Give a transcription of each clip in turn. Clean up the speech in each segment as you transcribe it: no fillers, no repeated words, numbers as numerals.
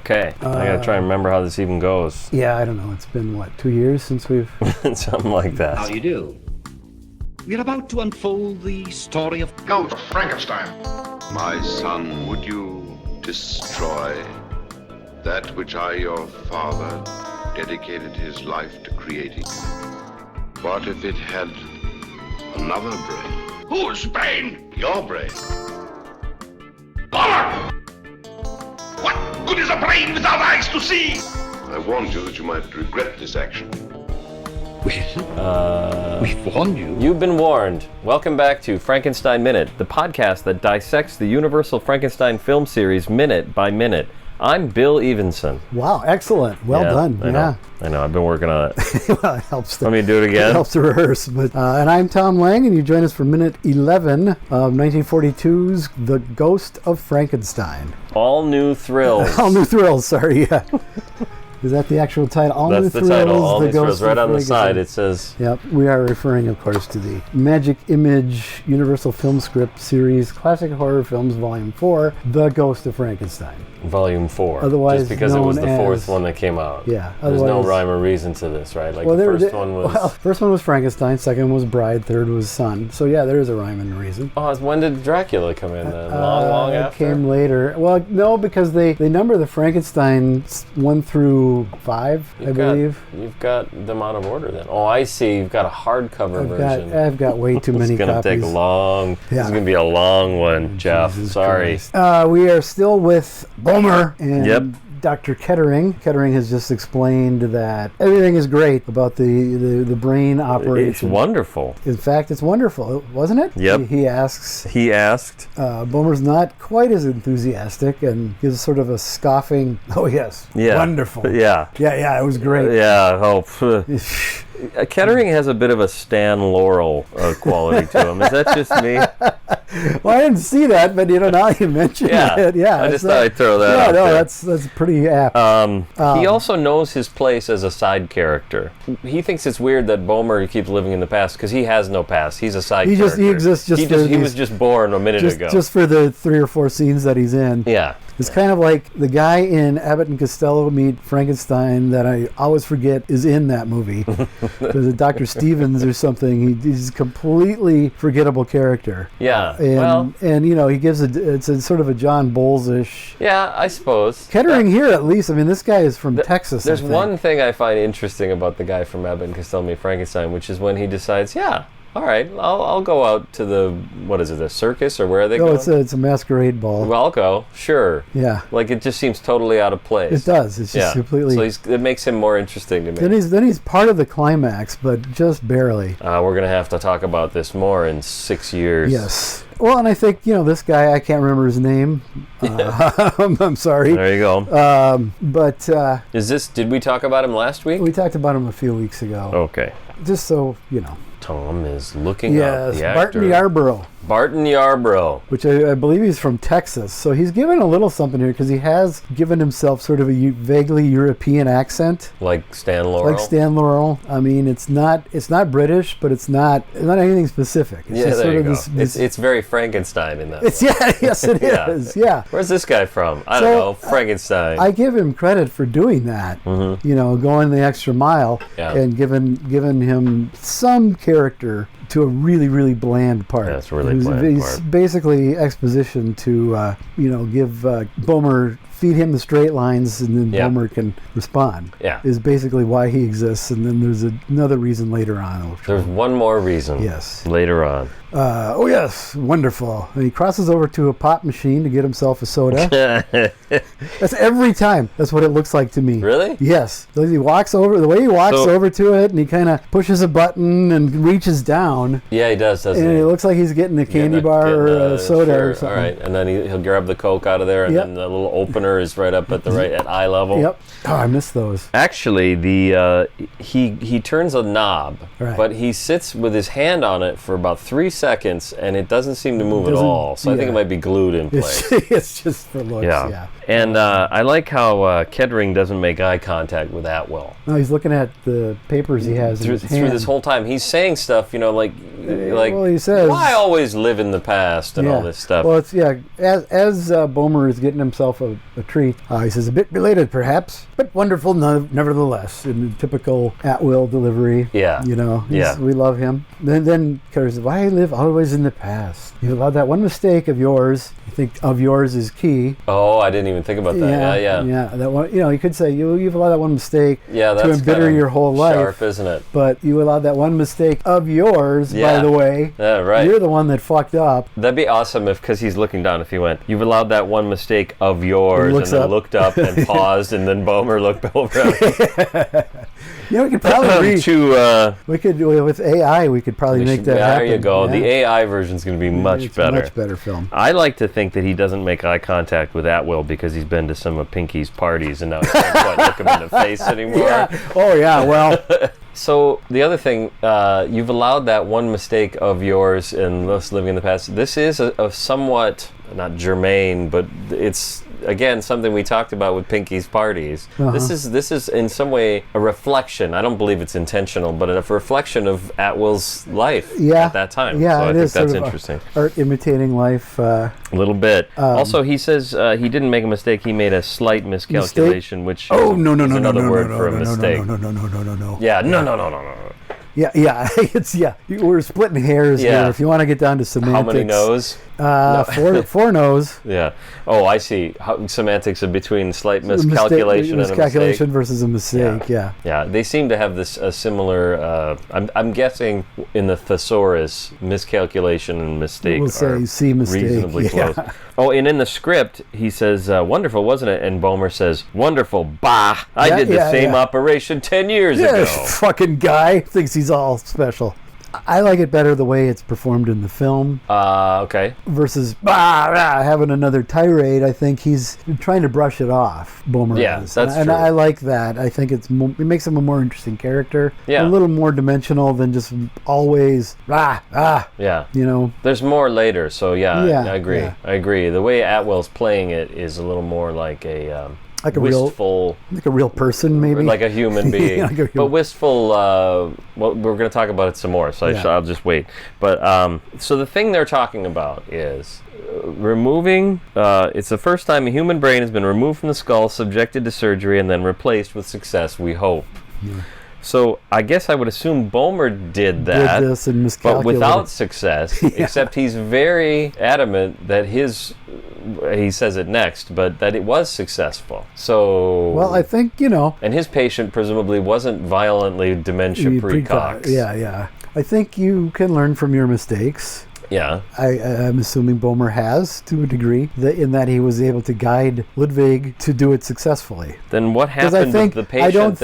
Okay, I gotta try and remember how this even goes. Yeah, I don't know. It's been, 2 years since we've... Something like that. How do you do? We're about to unfold the story of Ghost of Frankenstein. My son, would you destroy that which I, your father, dedicated his life to creating? What if it had another brain? Whose brain? Your brain. Bohmer! What good is a brain without eyes to see? I warned you that you might regret this action. We've warned you. You've been warned. Welcome back to Frankenstein Minute, the podcast that dissects the Universal Frankenstein film series minute by minute. I'm Bill Evenson. Wow, excellent. Well done. I know. I've been working on it. Well, it helps. Let me do it again. It helps to rehearse. But and I'm Tom Lang, and you join us for minute 11 of 1942's The Ghost of Frankenstein. All new thrills. All new thrills. Sorry. Yeah. Is that the actual title? All That's New the Thrills, title. All the new Ghost thrills. of Right on the Frankenstein. side it says. Yep, we are referring, of course, to the Magic Image Universal Film Script Series Classic Horror Films Volume 4, The Ghost of Frankenstein. Volume 4. Otherwise just because it was the known fourth as- one that came out. Yeah, There's no otherwise- rhyme or reason to this, right? Like Well, the there- first one was... first one was Frankenstein, second was Bride, third was Son. So yeah, there is a rhyme and reason. when did Dracula come in then? Long It after? came later. Well, no, because they number the Frankensteins 1 through 5, I believe. You've got them out of order then. Oh, I see. You've got a hardcover version. I've got way too many It's going to copies. take long... This Yeah. is going to be a long one, Jeff. Jesus Sorry. Christ. We are still with Bohmer and Yep. Dr. Kettering. Kettering has just explained that everything is great about the brain operation. It's wonderful. In fact, it's wonderful, wasn't it? Yep. He asks. He asked... Bohmer's not quite as enthusiastic and gives sort of a scoffing, oh yes, Yeah. wonderful. Yeah. Yeah, it was great. Yeah, Kettering has a bit of a Stan Laurel quality to him. Is that just me? Well, I didn't see that, but now you mention it. Yeah, I just thought I'd throw that out there. that's pretty apt. He also knows his place as a side character. He thinks it's weird that Bohmer keeps living in the past because he has no past. He's a side character. He exists just for he was just born a minute ago. Just for the 3 or 4 scenes that he's in. Yeah. It's kind of like the guy in Abbott and Costello Meet Frankenstein that I always forget is in that movie. Because Dr. Stevens or something, he's a completely forgettable character. Yeah. And he gives it's a sort of a John Bowles-ish. Yeah, I suppose. Kettering here, at least. I mean, this guy is from Texas. There's I think. one thing I find interesting about the guy from Abbott and Costello Meet Frankenstein, which is when he decides, all right, I'll go out to the circus, or where are they going? It's a masquerade ball. Well, I'll go, sure. Yeah. Like, it just seems totally out of place. It does. It's just completely... So it makes him more interesting to me. Then he's part of the climax, but just barely. We're going to have to talk about this more in 6 years. Yes. Well, and I think, this guy, I can't remember his name. I'm sorry. There you go. But... did we talk about him last week? We talked about him a few weeks ago. Okay. Just so, Tom is looking up the actor. Barton Yarborough. Barton Yarborough. Which I believe he's from Texas. So he's given a little something here because he has given himself sort of a vaguely European accent. Like Stan Laurel? I mean, it's not British, but it's not anything specific. It's just there sort you of go. It's very Frankenstein in that. Yes, it is. Yeah. Where's this guy from? I don't know. Frankenstein. I give him credit for doing that. Mm-hmm. Going the extra mile and giving him some character to a really, really bland part. That's really bland part. He's basically exposition to, give Bohmer, feed him the straight lines, and then Bohmer can respond. Yeah. Is basically why he exists, and then there's another reason later on. There's one more reason. Yes. Later on. Oh yes, wonderful. And he crosses over to a pop machine to get himself a soda. That's every time. That's what it looks like to me. Really? Yes. He walks over, the way he walks over to it, and he kind of pushes a button and reaches down. Yeah, he does, doesn't and he? it looks like he's getting a candy bar or a soda or something. All right, and then he'll grab the Coke out of there, and then the little opener is right up at eye level. Yep. Oh, I miss those. Actually, he turns a knob, but he sits with his hand on it for about 3 seconds, and it doesn't seem to move at all. So I think it might be glued in place. It's just for looks. Yeah. And I like how Kettering doesn't make eye contact with Atwell. No, he's looking at the papers he has in his hand. Through this whole time, he's saying stuff, like he says, why always live in the past and all this stuff. Well, it's as Bohmer is getting himself a a treat. He says, a bit belated perhaps, but wonderful nevertheless, in typical at-will delivery. Yeah. We love him. Then Carter says, why live always in the past? You've allowed that one mistake of yours. You think of yours is key. Oh, I didn't even think about that. Yeah. That one, you could say you've allowed that one mistake to embitter your whole life. Sharp, isn't it? But you allowed that one mistake of yours, by the way. Yeah, right. You're the one that fucked up. That'd be awesome because he's looking down, if he went, you've allowed that one mistake of yours, and then looked up and paused, and then Bohmer looked over. We could probably we could, with AI, we could probably make that happen. There you go. Yeah. The AI version's going to be much better. Much better film. I like to think that he doesn't make eye contact with Atwill because he's been to some of Pinky's parties and now he can't quite look him in the face anymore. Yeah. Oh, yeah, well... So the other thing, you've allowed that one mistake of yours in Us Living in the Past. This is a somewhat, not germane, but it's, again, something we talked about with Pinky's parties. This is in some way a reflection. I don't believe it's intentional, but a reflection of Atwill's life at that time. Yeah, so I think that's interesting. Art imitating life. A little bit. Also, he says he didn't make a mistake. He made a slight miscalculation, which is another word for a mistake. No. Yeah, no. Yeah. We're splitting hairs here. If you want to get down to semantics. How many no's? Four no's. Yeah. Oh, I see. Semantics of between slight miscalculation and a mistake. Miscalculation versus a mistake. Yeah. They seem to have this similar. I'm guessing in the thesaurus, miscalculation and mistake are reasonably close. Oh, and in the script, he says, "Wonderful, wasn't it?" And Bohmer says, "Wonderful, bah! I did the same operation 10 years ago." Fucking guy thinks he's all special. I like it better the way it's performed in the film. Okay. Versus having another tirade. I think he's trying to brush it off. Bohmer is. That's true. And I like that. I think it makes him a more interesting character. Yeah. A little more dimensional than just always Yeah. There's more later. So I agree. Yeah. I agree. The way Atwill's playing it is a little more like a wistful, like a real person, maybe, like a human being, but wistful. Well, we're going to talk about it some more, so I'll just wait. But so the thing they're talking about is removing. It's the first time a human brain has been removed from the skull, subjected to surgery, and then replaced with success. We hope. Yeah. So I guess I would assume Bohmer did that, but without success. Except he's very adamant that he says it next, but that it was successful. So well, I think and his patient presumably wasn't violently dementia precox. Yeah. I think you can learn from your mistakes. Yeah. I'm assuming Bohmer has, to a degree, in that he was able to guide Ludwig to do it successfully. Then what happened to the patient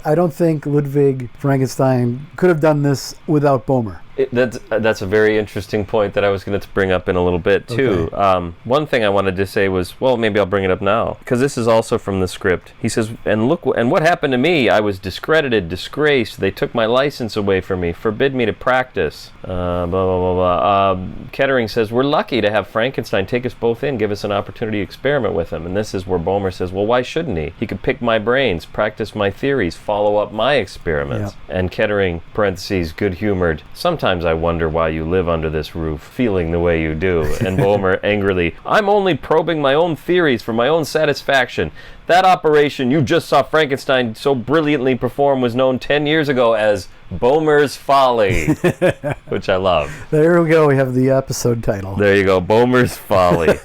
I don't think Ludwig Frankenstein could have done this without Bohmer. That's a very interesting point that I was going to bring up in a little bit, too. Okay. One thing I wanted to say was, well, maybe I'll bring it up now, because this is also from the script. He says, and what happened to me? I was discredited, disgraced. They took my license away from me, forbid me to practice. Blah, blah, blah, blah. Kettering says, we're lucky to have Frankenstein take us both in, give us an opportunity to experiment with him. And this is where Bohmer says, well, why shouldn't he? He could pick my brains, practice my theories, follow up my experiments. Yep. And Kettering, parentheses, good-humored, sometimes I wonder why you live under this roof, feeling the way you do. And Bohmer angrily, I'm only probing my own theories for my own satisfaction. That operation you just saw Frankenstein so brilliantly perform was known 10 years ago as Bohmer's Folly, which I love. There we go. We have the episode title. There you go. Bohmer's Folly.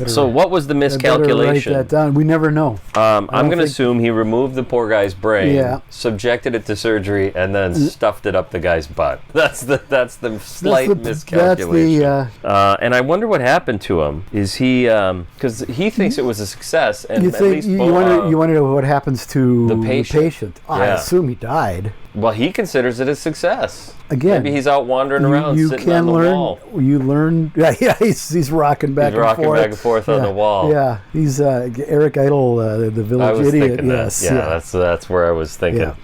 So what was the miscalculation? Write that down. We never know. I'm going to assume he removed the poor guy's brain, subjected it to surgery, and then stuffed it up the guy's butt. That's the slight miscalculation. And I wonder what happened to him. Is he because he thinks it was a success, and you wonder what happens to the patient. I assume he died. Well, he considers it a success. Again, maybe he's out wandering around, sitting on the wall. You learn. Yeah, he's rocking back and forth on the wall. Yeah, he's Eric Idle, the village idiot. That's where I was thinking. Yeah,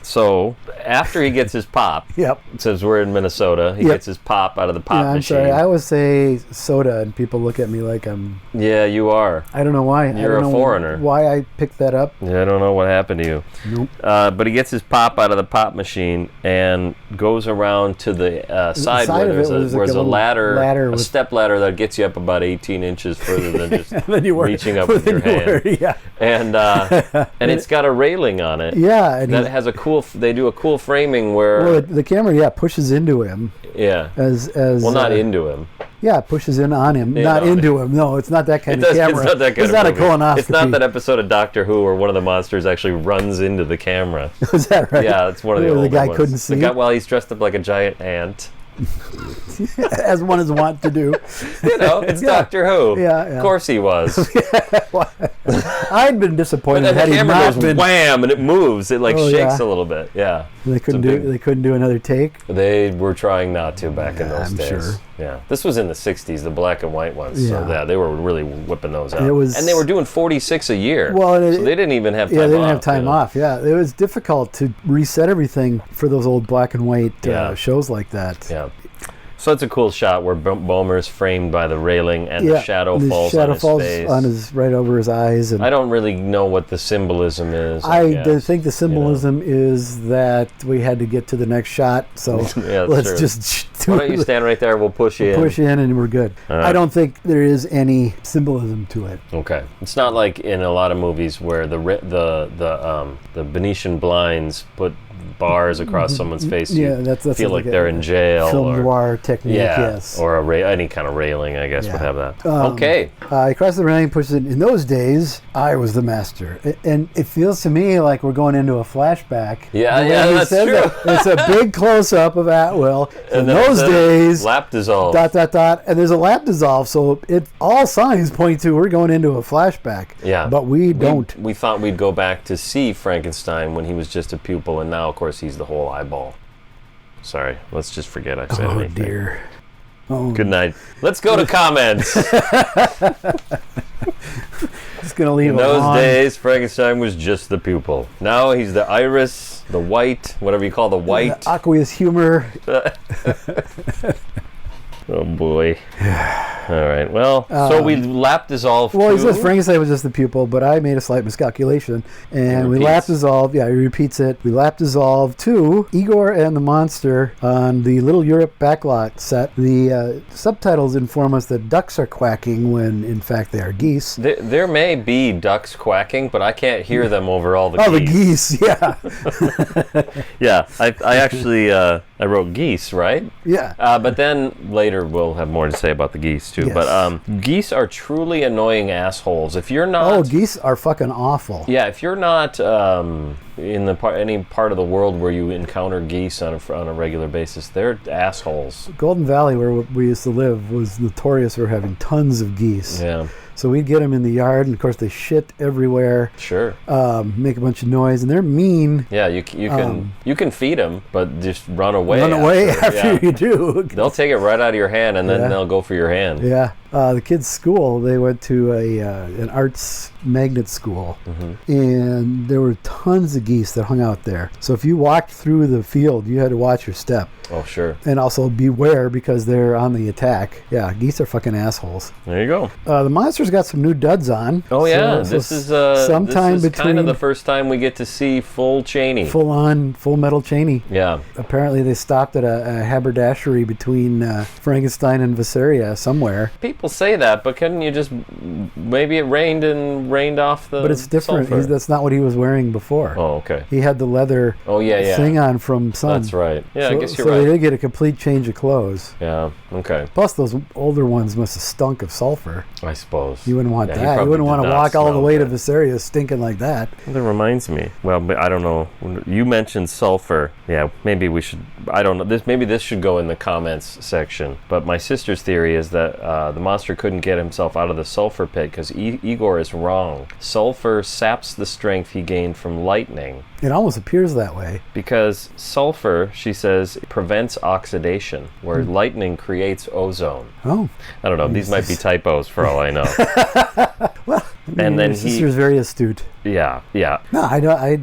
So after he gets his pop, Yep. since we're in Minnesota, he Yep. gets his pop out of the pop Yeah, I'm machine. sorry. I always say soda, and people look at me like I'm. Yeah, you are. I don't know why. You're I a don't know foreigner. Why I picked that up? Yeah, I don't know what happened to you. Nope. But he gets his pop out of the pop machine and goes around to the side side where of it was like there's a a little ladder ladder a with- step ladder that gets you up about 18 inches further than just Then you were reaching up with your hand. Yeah. And it's got a railing on it. Yeah, and That has a cool. They do a cool framing where. well, the camera, pushes into him yeah. as Well, not into him. Yeah, it pushes in on him, Yeah, not no, into him. No, it's not that kind It of does, camera. it's not that kind it's of not movie. a colonoscopy. It's not that episode of Doctor Who where one of the monsters actually runs into the camera. Is that right? Yeah, it's one of the Where older the guy ones. couldn't see. The guy, well, he's dressed up like a giant ant. As one is wont to do. You know, it's Yeah. Doctor Who. Yeah, yeah. Of course he was. I'd been But disappointed then the had he camera not goes been. wham and it moves. It like Oh, shakes yeah. a little bit. Yeah. They couldn't It's a do. big- They couldn't do another take. They were trying not to back in those I'm days. sure. Yeah. This was in the 60s, the black and white ones. So Yeah. yeah, they were really whipping those out. It was- and they were doing 46 a year. Well, and so they didn't even have time Yeah, off. they didn't have time you know? off. Yeah, it was difficult to reset everything for those old black and white Yeah. shows like that. Yeah. So it's a cool shot where Bohmer's framed by the railing and the shadow falls on his face. on his right over his eyes. And I don't really know what the symbolism is. I guess, think the symbolism is that we had to get to the next shot, so Yeah, that's let's true. just Why don't you stand right there? We'll push you in. push in and we're good. All right. I don't think there is any symbolism to it. Okay, it's not like in a lot of movies where the Venetian blinds put bars across someone's face. Yeah, You that's feel like a they're in jail film or noir technique. yeah, Yes. or any kind of railing. I guess would Yeah. have that. Okay. He crosses the railing, pushes it. In those days, I was the master, and it feels to me like we're going into a flashback. Yeah, The way yeah, he that's said true. that. It's a big close up of Atwill. In then those it says days, lap dissolve. ... and there's a lap dissolve, so all signs point to we're going into a flashback. Yeah, but we don't. We thought we'd go back to see Frankenstein when he was just a pupil, and now, of course, he's the whole eyeball. Sorry, let's just forget I said Oh anything. dear. Oh, Good night. Let's go to comments. just gonna leave In it those on. days, Frankenstein was just the pupil. Now he's the iris, the white, whatever you call the white. The aqueous humor. Oh boy. All right. Well, so we lap dissolve. Well, he too. says Frankenstein was just the pupil, but I made a slight miscalculation, and we repeats. lap dissolve. Yeah, he repeats it. We lap dissolve to Igor and the Monster on the Little Europe backlot set. The subtitles inform us that ducks are quacking when, in fact, they are geese. There may be ducks quacking, but I can't hear them over all the Oh, geese. the geese! Yeah, Yeah, I actually I wrote geese, right? yeah. But then later we'll have more to say about the geese too. Yes. But geese are truly annoying assholes. If you're not, Oh, geese are fucking awful. yeah, if you're not in any part of the world where you encounter geese on a regular basis, they're assholes. Golden Valley, where we used to live, was notorious for having tons of geese. Yeah, So we'd get them in the yard, and of course they shit everywhere, sure. make a bunch of noise, and they're mean. Yeah, you can feed them, but just run away. Run away after Yeah. you do. They'll take it right out of your hand, and then Yeah. they'll go for your hand. Yeah. The kids' school, they went to an arts magnet school, and there were tons of geese that hung out there. So if you walked through the field, you had to watch your step. Oh, sure. And also beware because they're on the attack. Yeah, geese are fucking assholes. There you go. The Monster's got some new duds on. Oh yeah, So this is sometime this is between kind of the first time we get to see full Cheney. full metal Cheney. Yeah. Apparently they stopped at a haberdashery between Frankenstein and Viseria somewhere. People say that, but couldn't you just maybe it rained and rained off the But it's different. sulfur? That's not what he was wearing before. Oh, okay. He had the leather Oh yeah. thing on from Sun. That's right. Yeah, I guess you're so right. they did get a complete change of clothes. Yeah. Okay. Plus, those older ones must have stunk of sulfur. I suppose. You wouldn't want Yeah, he that. You probably wouldn't did want to not walk all the smell way to good. Viseria stinking like that. That reminds me. Well, but I don't know. You mentioned sulfur. Yeah, maybe we should. I don't know. Maybe this should go in the comments section. But my sister's theory is that the monster couldn't get himself out of the sulfur pit because Igor is wrong. Sulfur saps the strength he gained from lightning. It almost appears that way. Because sulfur, she says, prevents oxidation, where lightning creates ozone. Oh. I don't know. These might be typos for all I know. And then your sister's very astute. Yeah. No, I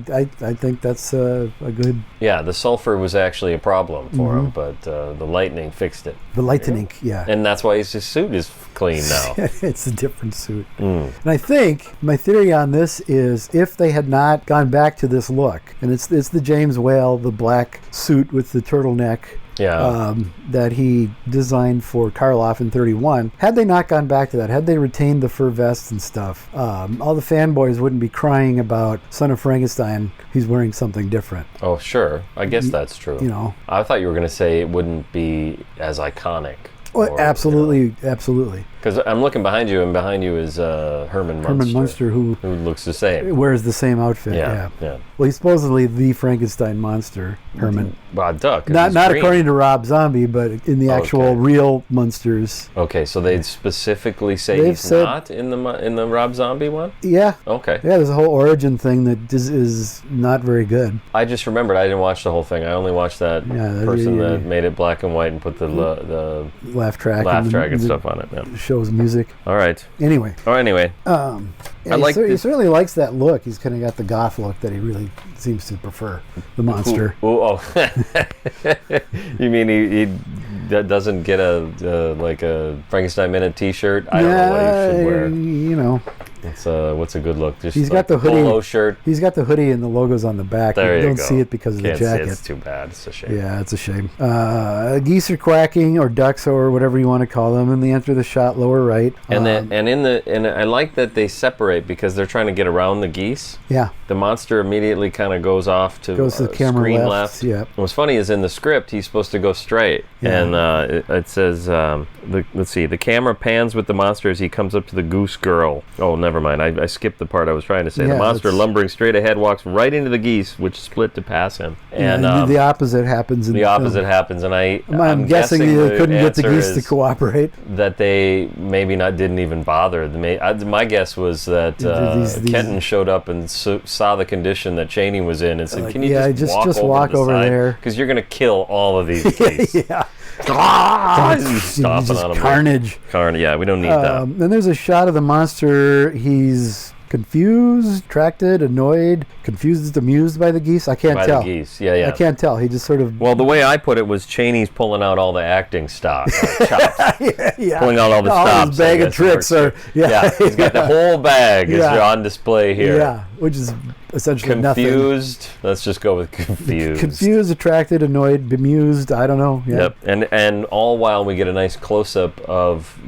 think that's a good. Yeah, the sulfur was actually a problem for him, but the lightning fixed it. The lightning, yeah. And that's why his suit is clean now. It's a different suit. And I think my theory on this is if they had not gone back to this look, and it's the James Whale, the black suit with the turtleneck. Yeah. That he designed for Karloff in 31. Had they not gone back to that, had they retained the fur vests and stuff, all the fanboys wouldn't be crying about Son of Frankenstein. He's wearing something different. Oh, sure. I guess that's true. You know. I thought you were going to say it wouldn't be as iconic. Well, absolutely. Because I'm looking behind you, and behind you is Herman Munster. Herman Munster, who looks the same. Wears the same outfit. Yeah. Well, he's supposedly the Frankenstein monster, Herman. Well, duck. Not according to Rob Zombie, but in the actual real Munsters. Okay, so they specifically say he's not in the Rob Zombie one? Yeah. Okay. Yeah, there's a whole origin thing that is not very good. I just remembered I didn't watch the whole thing. I only watched that person that made it black and white and put the laugh track and stuff on it. Yeah. Show's music. All right. Anyway. He certainly likes that look. He's kind of got the goth look that he really seems to prefer. The monster. You mean he doesn't get a Frankenstein Minute T-shirt? I don't know what he should wear. You know. What's a good look? Just he's got the hoodie. Polo shirt. He's got the hoodie and the logos on the back. There you you don't go. see it because of the jacket. It's too bad. It's a shame. Yeah, it's a shame. Geese are quacking, or ducks, or whatever you want to call them, and they enter the shot lower right. And I like that they separate because they're trying to get around the geese. Yeah. The monster immediately kind of goes to the camera screen left. Yeah. What's funny is in the script he's supposed to go straight, and it says, let's see, the camera pans with the monster as he comes up to the goose girl. Oh, never mind. I skipped the part I was trying to say. The monster, lumbering straight ahead, walks right into the geese, which split to pass him. And the opposite happens in the film. Happens, and I'm guessing they couldn't get the geese to cooperate. That they maybe didn't even bother. My guess was that Kenton showed up and saw the condition that Chaney was in and said, "Can you just walk over there? Because you're going to kill all of these geese." Yeah. Stomping on them. Carnage. Yeah, we don't need that. Then there's a shot of the monster. He's confused, attracted, annoyed, confused, amused by the geese. I can't tell. The geese, yeah. I can't tell. He just sort of. Well, the way I put it was Chaney's pulling out all the acting stock, chops, pulling out all the stops. His bag of tricks are. He's got the whole bag is on display here. Yeah, which is essentially confused. Nothing. Let's just go with confused. Confused, attracted, annoyed, bemused. I don't know. Yeah. Yep, and all while we get a nice close up of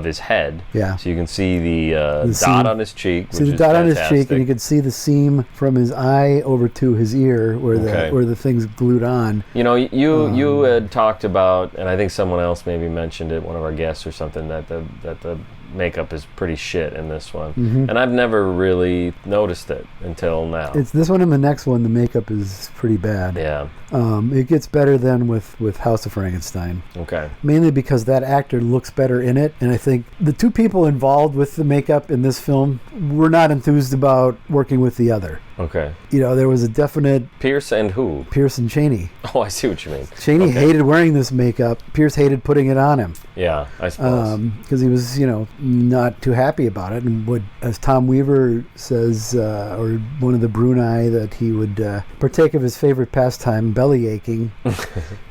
his head. Yeah. So you can see the dot on his cheek. See the dot on his cheek, and you can see the seam from his eye over to his ear, where the thing's glued on. You know, you had talked about, and I think someone else maybe mentioned it, one of our guests or something, that the makeup is pretty shit in this one, and I've never really noticed it until now. It's this one and the next one. The makeup is pretty bad. Yeah. It gets better than with House of Frankenstein. Okay. Mainly because that actor looks better in it, and I think the two people involved with the makeup in this film were not enthused about working with the other. Okay. You know, there was a definite... Pierce and who? Pierce and Chaney. Oh, I see what you mean. Chaney hated wearing this makeup. Pierce hated putting it on him. Yeah, I suppose. Because he was, not too happy about it. And as Tom Weaver says, or one of the Bruni, that he would partake of his favorite pastime, belly aching,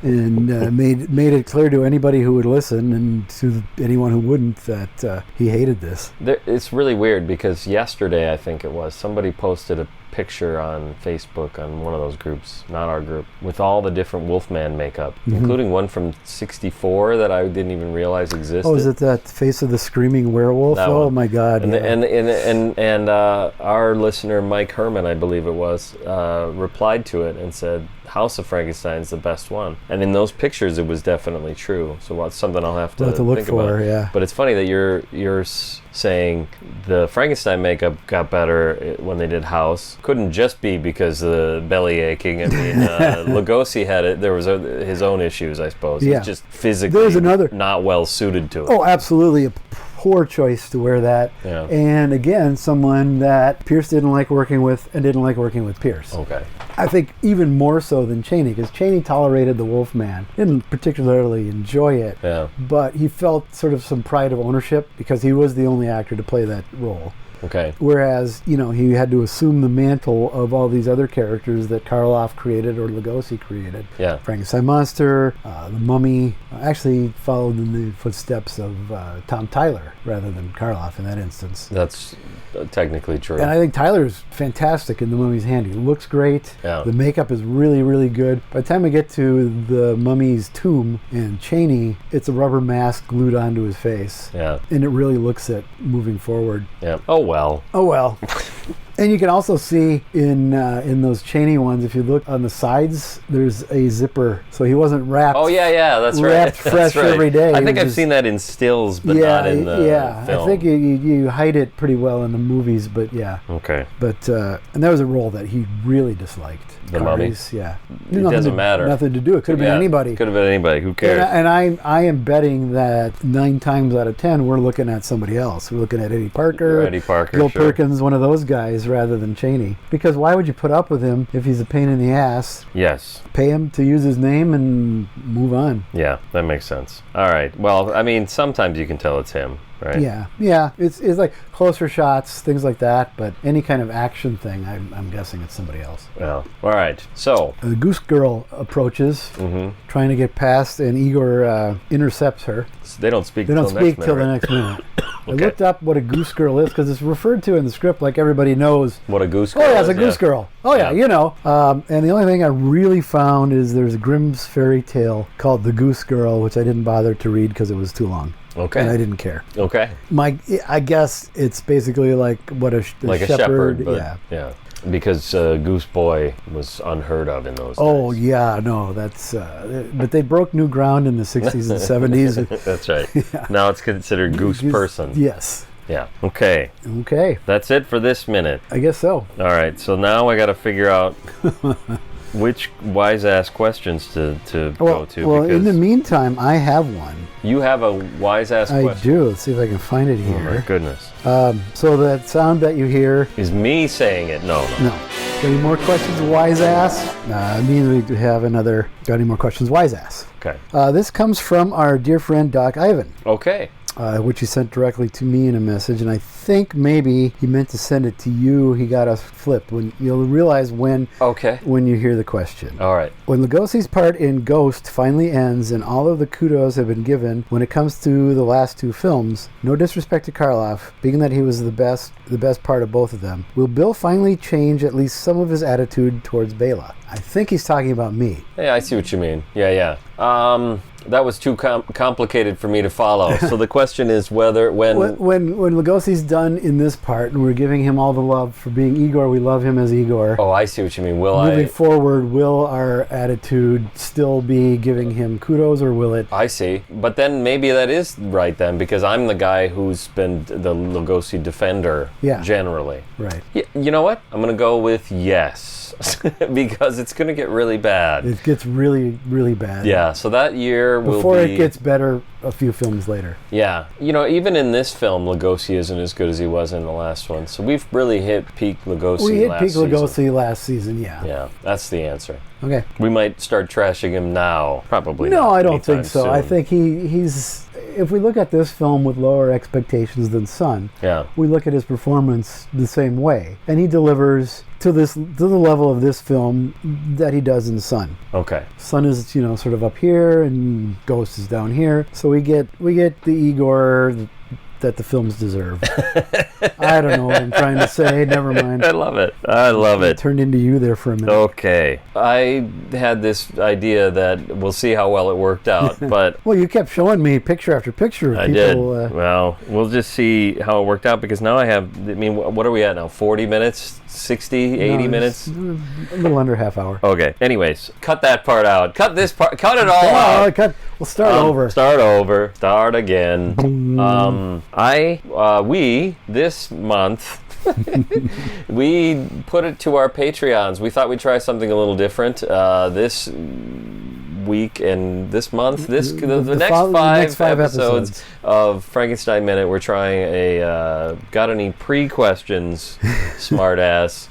and made it clear to anybody who would listen and to anyone who wouldn't that he hated this. It's really weird because yesterday, I think it was, somebody posted a picture on Facebook on one of those groups, not our group, with all the different Wolfman makeup, including one from '64 that I didn't even realize existed. Oh, is it that face of the screaming werewolf? Oh my God! And our listener Mike Herman, I believe it was, replied to it and said, "House of Frankenstein is the best one." And in those pictures, it was definitely true. So it's something I'll have to look think for. about. Yeah. But it's funny that you're saying the Frankenstein makeup got better when they did House. Couldn't just be because of the belly aching. I mean, Lugosi had it. There was his own issues, I suppose. Yeah. He's just physically not well suited to it. Oh, absolutely. A poor choice to wear that. Yeah. And again, someone that Pierce didn't like working with and didn't like working with Pierce. Okay. I think even more so than Chaney, because Chaney tolerated the Wolfman, didn't particularly enjoy it, but he felt sort of some pride of ownership because he was the only actor to play that role. Okay. Whereas, he had to assume the mantle of all these other characters that Karloff created or Lugosi created. Yeah. Frankenstein Monster, The Mummy, actually followed in the footsteps of Tom Tyler rather than Karloff in that instance. That's technically true. And I think Tyler's fantastic in The Mummy's Hand. He looks great. Yeah. The makeup is really, really good. By the time we get to the Mummy's tomb and Chaney, it's a rubber mask glued onto his face. Yeah. And it really looks it moving forward. Yeah. Oh, well. Oh, well. And you can also see in those Chaney ones, if you look on the sides, there's a zipper. So he wasn't wrapped. Oh, yeah, that's right. Wrapped fresh every day. I think I've seen that in stills, but not in the film. I think you hide it pretty well in the movies, but yeah. Okay. But and that was a role that he really disliked. The Mummy? Yeah. It doesn't matter. Nothing to do. It could have been anybody. Could have been anybody. Who cares? And I am betting that 9 times out of 10 we're looking at somebody else. We're looking at Eddie Parker, Bill Perkins, one of those guys, rather than Chaney. Because why would you put up with him if he's a pain in the ass? Yes. Pay him to use his name and move on. Yeah, that makes sense. All right. Well, I mean, sometimes you can tell it's him, right? Yeah. It's like closer shots, things like that. But any kind of action thing, I'm guessing it's somebody else. Well, all right. So the Goose Girl approaches, trying to get past, and Igor intercepts her. So they don't speak. They don't speak till the next minute. I looked up what a goose girl is because it's referred to in the script like everybody knows what a goose girl is. Oh, yeah, it's a goose girl. Oh, yeah, you know. And the only thing I really found is there's a Grimm's fairy tale called The Goose Girl, which I didn't bother to read because it was too long. Okay. And I didn't care. Okay. I guess it's basically like what a shepherd. But, yeah. Because Goose Boy was unheard of in those days. Oh, yeah, no, that's... but they broke new ground in the 60s and 70s. That's right. Yeah. Now it's considered Goose Person. Yes. Yeah. Okay. That's it for this minute. I guess so. All right, so now I got to figure out which wise-ass questions to go to. Well, in the meantime, I have one. You have a wise-ass question? I do. Let's see if I can find it here. Oh, my goodness. So that sound that you hear... is me saying it. No. Got any more questions, wise ass? It means we have another... Got any more questions, wise ass? Okay. This comes from our dear friend, Doc Ivan. Okay. Which he sent directly to me in a message, and I think maybe he meant to send it to you. He got us flipped. When you'll realize when you hear the question. All right. When Lugosi's part in Ghost finally ends and all of the kudos have been given when it comes to the last 2 films, no disrespect to Karloff, being that he was the best part of both of them, will Bill finally change at least some of his attitude towards Bela? I think he's talking about me. Yeah, I see what you mean. Yeah. That was too complicated for me to follow. So the question is when Lugosi's done in this part, and we're giving him all the love for being Igor, we love him as Igor. Oh, I see what you mean. Moving forward, will our attitude still be giving him kudos, or will it? I see. But then maybe that is right then, because I'm the guy who's been the Lugosi defender generally. Right. You know what? I'm going to go with yes. Because it's going to get really bad. It gets really, really bad. Yeah, so that year will be... Before it gets better a few films later. Yeah. Even in this film, Lugosi isn't as good as he was in the last one. So we've really hit peak Lugosi last season. We hit peak Lugosi last season, yeah. Yeah, that's the answer. Okay. We might start trashing him now. Probably not. No, I don't think so. Soon. I think he's... If we look at this film with lower expectations than Son, we look at his performance the same way. And he delivers to the level of this film that he does in Son. Okay. Son is, sort of up here and Ghost is down here. So we get the Igor that the films deserve. I don't know what I'm trying to say. Never mind. I love it. It turned into you there for a minute. Okay. I had this idea that we'll see how well it worked out, but... Well, you kept showing me picture after picture of people... I did. Well, we'll just see how it worked out, because now what are we at now? 40 minutes? 60, 80 minutes? A little under half hour. Okay. Anyways, cut that part out. Cut this part. Cut it all out. We'll start over. Start again. We, this month, we put it to our Patreons. We thought we'd try something a little different. week and this month, the next five episodes of Frankenstein Minute, we're trying a got any pre-questions, smartass,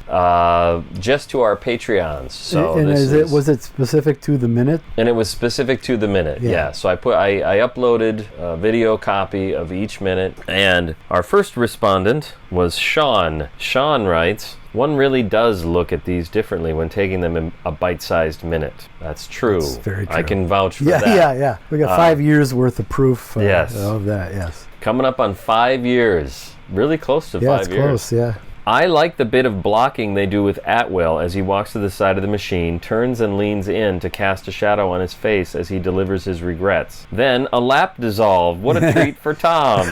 just to our Patreons. So and was it specific to the minute? And it was specific to the minute. Yeah. So I uploaded a video copy of each minute, and our first respondent was Sean. Sean writes, "One really does look at these differently when taking them in a bite-sized minute." That's true. That's very true. I can vouch for that. Yeah. We got 5 years worth of proof yes. of that, yes. Coming up on 5 years. Really close to 5 years. Yeah, it's close, yeah. I like the bit of blocking they do with Atwell as he walks to the side of the machine, turns and leans in to cast a shadow on his face as he delivers his regrets. Then a lap dissolve. What a treat for Tom.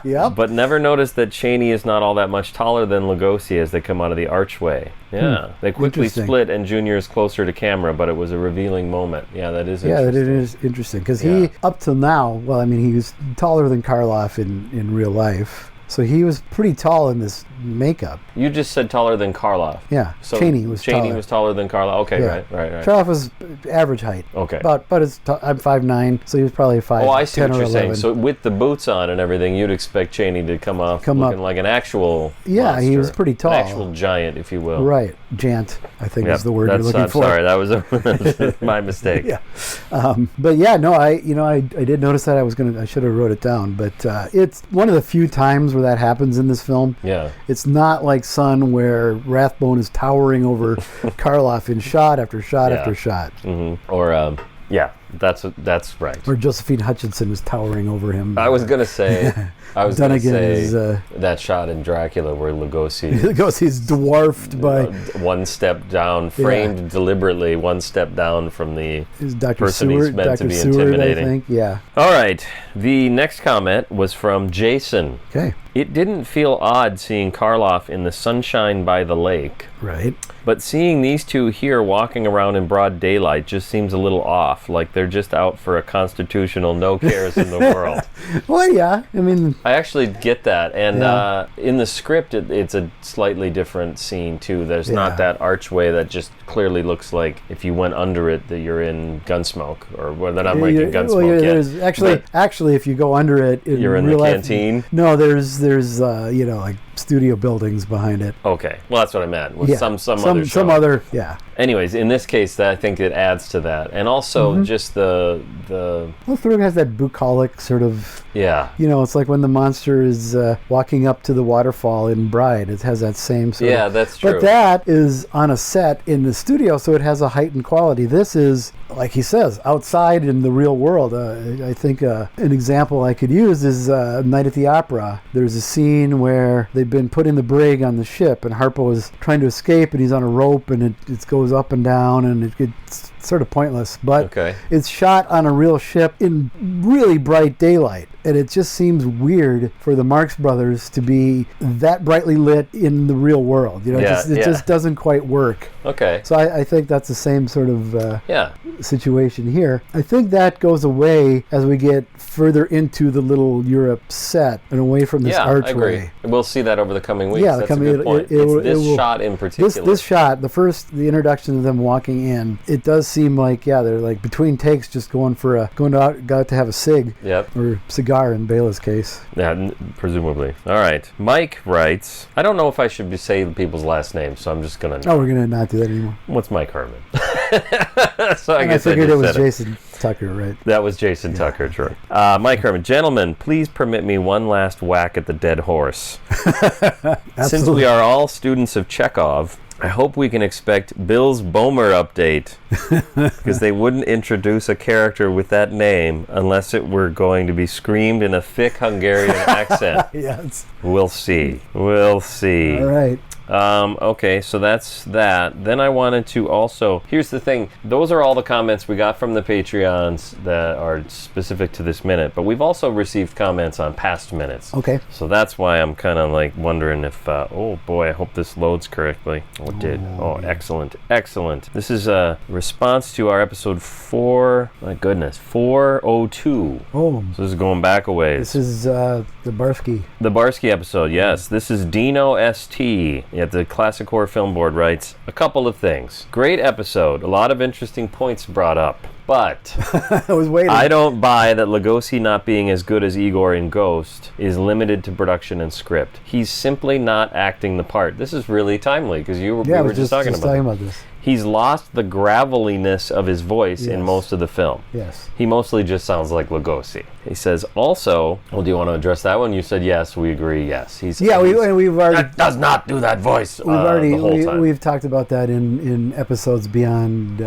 Yep. But never noticed that Cheney is not all that much taller than Lugosi as they come out of the archway. Yeah. They quickly split and Junior is closer to camera, but it was a revealing moment. Yeah, that is interesting. Yeah, that is interesting. Because he, up till now, well, I mean, he was taller than Karloff in real life. So he was pretty tall in this makeup. You just said taller than Karloff. Yeah. So Cheney was taller than Karloff. Okay, yeah. Right. Karloff was average height. Okay. But I'm 5'9", so he was probably 5'10" Oh, I see what you're 11. saying. So with the boots on and everything, you'd expect Cheney to come looking like an actual monster, he was pretty tall. An actual giant, if you will. Right. Jant, I think is the word you're looking for. Sorry, that was my mistake. Yeah. But yeah, no, I did notice that. I should have wrote it down. But it's one of the few times where that happens in this film. Yeah. It's not like Sun where Rathbone is towering over Karloff in shot after shot after shot. Mm-hmm. Or that's right. Or Josephine Hutchinson was towering over him. I was gonna say is, that shot in Dracula where Lugosi's dwarfed by one step down, framed deliberately one step down from the person he's meant to be Seward, intimidating. I think. Yeah. All right. The next comment was from Jason. Okay. It didn't feel odd seeing Karloff in the sunshine by the lake. Right. But seeing these two here walking around in broad daylight just seems a little off, like they're just out for a constitutional no cares in the world. Well, yeah. I mean, I actually get that. And in the script, it's a slightly different scene, too. There's not that archway that just clearly looks like if you went under it that you're in Gunsmoke, or well, they're not making Gunsmoke yet. There's actually, if you go under it, you're in the canteen. No, there's like studio buildings behind it. Okay, well that's what I meant. With some other. Anyways, in this case, I think it adds to that, and also just the. Well, Thrug has that bucolic sort of. Yeah. It's like when the monster is walking up to the waterfall in Bride. It has that same sort of. Yeah, that's true. But that is on a set in the studio, so it has a heightened quality. This is, like he says, outside in the real world. I think an example I could use is Night at the Opera. There's a scene where they've been put in the brig on the ship, and Harpo is trying to escape, and he's on a rope, and it goes up and down, and it's sort of pointless. But it's shot on a real ship in really bright daylight. And it just seems weird for the Marx Brothers to be that brightly lit in the real world. It just doesn't quite work. Okay. So I think that's the same sort of situation here. I think that goes away as we get further into the little Europe set and away from this archway. I agree. We'll see that over the coming weeks. Yeah, that's a good point. This shot in particular. This shot, the introduction of them walking in, it does seem like, they're like between takes just going out to have a cig. Yep. Or cigar in Bela's case. Yeah, presumably. All right. Mike writes, I don't know if I should be saying people's last names, so I'm just going to... Oh, we're going to not do that anymore. What's Mike Herman? So I figured it was Jason Tucker, right? That was Jason Tucker, true. Mike Herman, gentlemen, please permit me one last whack at the dead horse. Since we are all students of Chekhov, I hope we can expect Bill's Bohmer update, because they wouldn't introduce a character with that name unless it were going to be screamed in a thick Hungarian accent. Yes. We'll see. We'll see. All right. Okay, so that's that. Then I wanted to also... Here's the thing. Those are all the comments we got from the Patreons that are specific to this minute, but we've also received comments on past minutes. Okay. So that's why I'm kind of like wondering if... oh boy, I hope this loads correctly. Oh, it did. Oh, excellent. Excellent. This is a response to our episode 402. Oh. So this is going back a ways. This is the Barsky. The Barsky episode, yes. This is Dino ST. At the Classic Horror Film Board writes, a couple of things. Great episode. A lot of interesting points brought up. But I was waiting. I don't buy that Lugosi not being as good as Igor in Ghost is limited to production and script. He's simply not acting the part. This is really timely because we were just talking about this. He's lost the graveliness of his voice in Yes. most of the film. Yes. He mostly just sounds like Lugosi. He says also, well, do you want to address that one? You said yes, we agree, yes. We've already That does not do that voice the whole time. We've talked about that in episodes beyond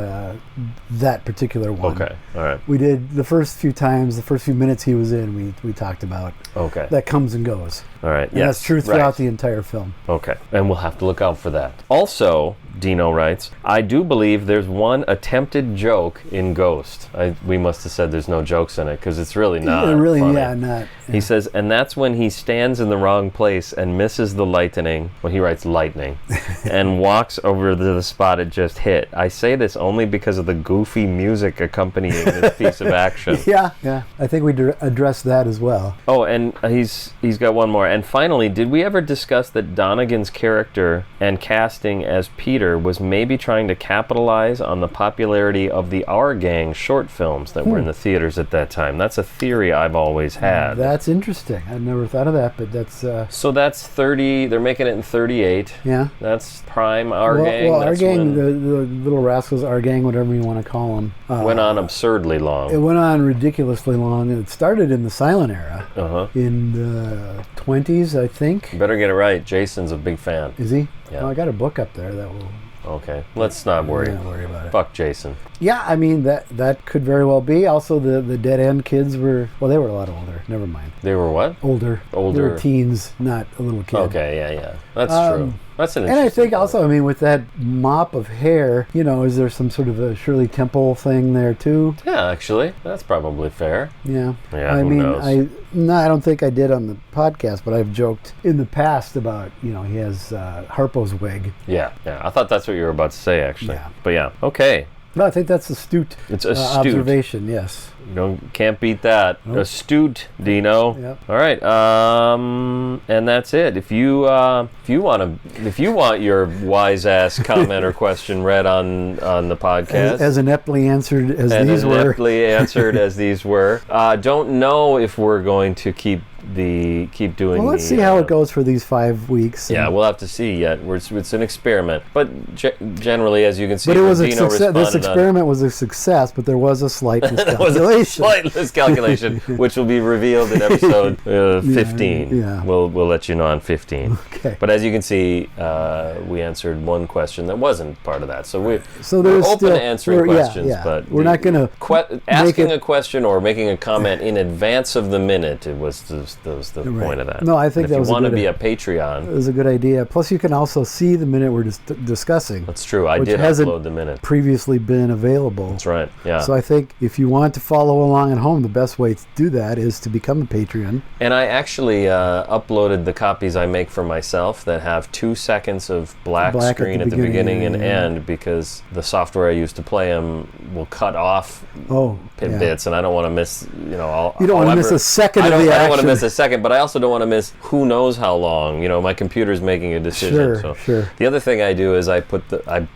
that particular one. Okay, all right. We did the first few minutes he was in, we talked about Okay. that comes and goes. All right, And yes. that's true throughout right. the entire film. Okay, and we'll have to look out for that. Also, Dino writes, I do believe there's one attempted joke in Ghost. We must have said there's no jokes in it because it's really not funny. Not. He says, and that's when he stands in the wrong place and misses the lightning, well, he writes lightning, and walks over to the spot it just hit. I say this only because of the goofy music accompanying this piece of action. Yeah. I think we addressed that as well. Oh, and he's got one more. And finally, did we ever discuss that Donegan's character and casting as Peter was maybe trying to capitalize on the popularity of the Our Gang short films that were in the theaters at that time? That's a theory I've always had. That's interesting. I've never thought of that, but that's... So that's 30, they're making it in 38. Yeah. That's prime Our Gang. Well, Our That's Gang, when the Little Rascals, Our Gang, whatever you want to call them. went on absurdly long. It went on ridiculously long. It started in the silent era. Uh-huh. In the 20s, I think. Better get it right. Jason's a big fan. Is he? Yeah. Well, I got a book up there that will... Okay, let's not worry. Don't worry about it. Fuck Jason. Yeah, I mean, that could very well be. Also, the Dead End kids were... Well, they were a lot older. Never mind. They were what? Older. Older. They were teens, not a little kid. Okay, yeah. That's true. That's an And I interesting think also, I mean, with that mop of hair, is there some sort of a Shirley Temple thing there too? Yeah, actually, that's probably fair. Yeah. Yeah, I who mean, knows? I don't think I did on the podcast, but I've joked in the past about, he has Harpo's wig. Yeah. I thought that's what you were about to say, actually. Yeah. But yeah, okay. No, I think that's astute. It's astute. Observation, yes. Can't beat that. Nope. Astute, Dino. Yep. All right, and that's it. If you want your wise ass comment or question read on the podcast, As ineptly answered as these were. answered as these were. Don't know if we're going to keep doing. Well, let's see how it goes for these 5 weeks. Yeah, we'll have to see yet. It's an experiment, but generally, as you can see, But it was a Dino success. This responded on- experiment was a success, but there was a slight There was a miscalculation. slight miscalculation, which will be revealed in episode 15. yeah. We'll let you know on 15. Okay. But as you can see, we answered one question that wasn't part of that. So we're there's open still, to answering questions, but we're not going to asking a question or making a comment in advance of the minute. It was the point of that. No, I think and that if was you a want to good be a idea. Patreon. It was a good idea. Plus, you can also see the minute we're discussing. That's true. I which did hasn't upload the minute. previously been available. That's right. Yeah. So I think if you want to follow along at home, the best way to do that is to become a Patreon. And I actually uploaded the copies I make for myself that have 2 seconds of black screen at the beginning and end, because the software I use to play them will cut off bits, and I don't want to miss, you don't want to miss a second of the action. I don't want to miss a second, but I also don't want to miss who knows how long. My computer's making a decision. Sure. The other thing I do is I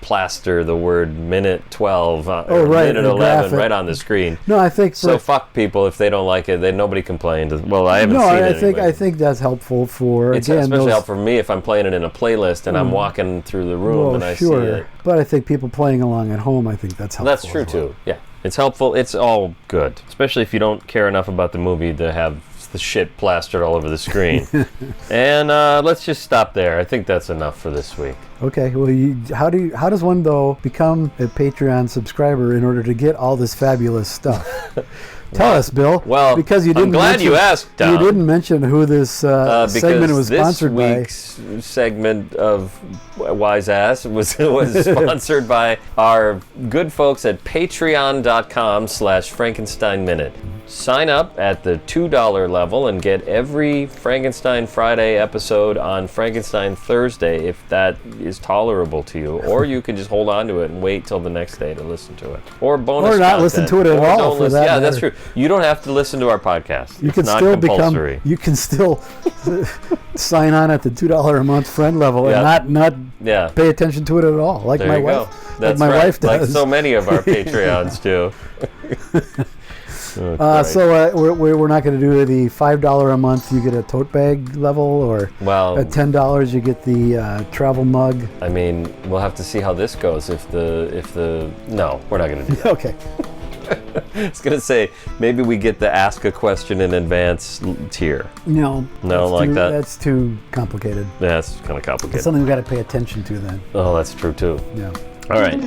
plaster the word minute 12 or right, minute and 11 graphic. right on the screen. No, I think So fuck people if they don't like it. Nobody complained. Well, I haven't no, seen I it. think I think that's helpful for It's again, especially those, helpful for me if I'm playing it in a playlist and I'm walking through the room and I see it. But I think people playing along at home, I think that's helpful. That's true as well. too. Yeah, it's helpful. It's all good, especially if you don't care enough about the movie to have the shit plastered all over the screen. And let's just stop there. I think that's enough for this week. Okay. Well, how does one though become a Patreon subscriber in order to get all this fabulous stuff? Tell us, Bill. Well, because you didn't I'm glad you asked, Tom. You didn't mention who this segment was sponsored by. This week's segment of Wise Ass was sponsored by our good folks at patreon.com/Frankenstein Minute. Sign up at the $2 level and get every Frankenstein Friday episode on Frankenstein Thursday if that is tolerable to you. Or you can just hold on to it and wait till the next day to listen to it. Or bonus Or not content. listen to it at Or all, don't for listen. that Yeah, that's matter. true. You don't have to listen to our podcast. You It's can not still compulsory. You can still sign on at the $2 a month friend level Yeah. and not Yeah. pay attention to it at all, like There my you wife. go. That's my right. wife does. Like so many of our Patreons do. So we're not going to do the $5 a month. You get a tote bag level, or Well, at $10 you get the travel mug. I mean, we'll have to see how this goes. If the no, we're not going to do that. Okay. I was going to say maybe we get the ask a question in advance tier. No. No, like that? That's too complicated. Yeah, it's kind of It's complicated. something we got to pay attention to then. Oh, that's true too. Yeah. All right.